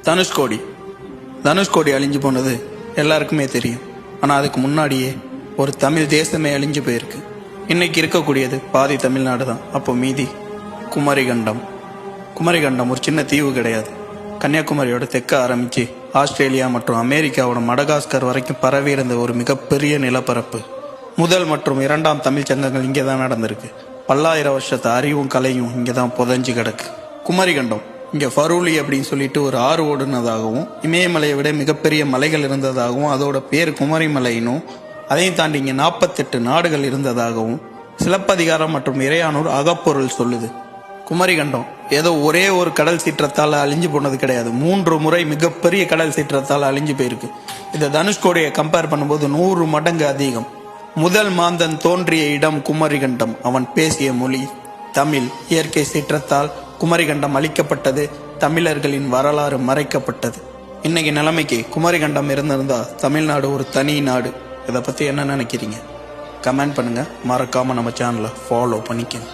தனுஷ்கோடி அழிஞ்சு போனது எல்லாருக்குமே தெரியும். ஆனால் அதுக்கு முன்னாடியே ஒரு தமிழ் தேசமே அழிஞ்சு போயிருக்கு. இன்னைக்கு இருக்கக்கூடியது பாதி தமிழ்நாடு தான். அப்போ மீதி குமரிகண்டம் ஒரு சின்ன தீவு கிடையாது. கன்னியாகுமரியோட தெற்க ஆரம்பித்து ஆஸ்திரேலியா மற்றும் அமெரிக்காவோட மடகாஸ்கர் வரைக்கும் பரவி இருந்த ஒரு மிகப்பெரிய நிலப்பரப்பு. முதல் மற்றும் இரண்டாம் தமிழ் சங்கங்கள் இங்கே தான் நடந்திருக்கு. பல்லாயிரம் வருஷத்து அறிவும் கலையும் இங்கே தான் புதஞ்சு கிடக்கு. குமரிகண்டம் இங்கே ஃபரூலி அப்படின்னு சொல்லிட்டு ஒரு ஆறு ஓடுனதாகவும், இமயமலையை விட மிகப்பெரிய மலைகள் இருந்ததாகவும், அதோட பேர் குமரிமலைனும், அதையும் தாண்டி இங்கே 48 நாடுகள் இருந்ததாகவும் சிலப்பதிகாரம் மற்றும் இறையானூர் அகப்பொருள் சொல்லுது. குமரிகண்டம் ஏதோ ஒரே ஒரு கடல் சீற்றத்தால் அழிஞ்சு போனது கிடையாது. 3 முறை மிகப்பெரிய கடல் சீற்றத்தால் அழிஞ்சு போயிருக்கு. இதை தனுஷ்கோடியை கம்பேர் பண்ணும்போது 100 மடங்கு அதிகம். முதல் மாந்தன் தோன்றிய இடம் குமரிகண்டம். அவன் பேசிய மொழி தமிழ். இயற்கை சீற்றத்தால் குமரிகண்டம் அழிக்கப்பட்டது. தமிழர்களின் வரலாறு மறைக்கப்பட்டது. இன்னைக்கு நிலைமைக்கு குமரிகண்டம் இருந்திருந்தா தமிழ்நாடு ஒரு தனி நாடு. இதை பற்றி என்ன நினைக்கிறீங்க? கமெண்ட் பண்ணுங்க. மறக்காம நம்ம சேனலை ஃபாலோ பண்ணிக்கங்க.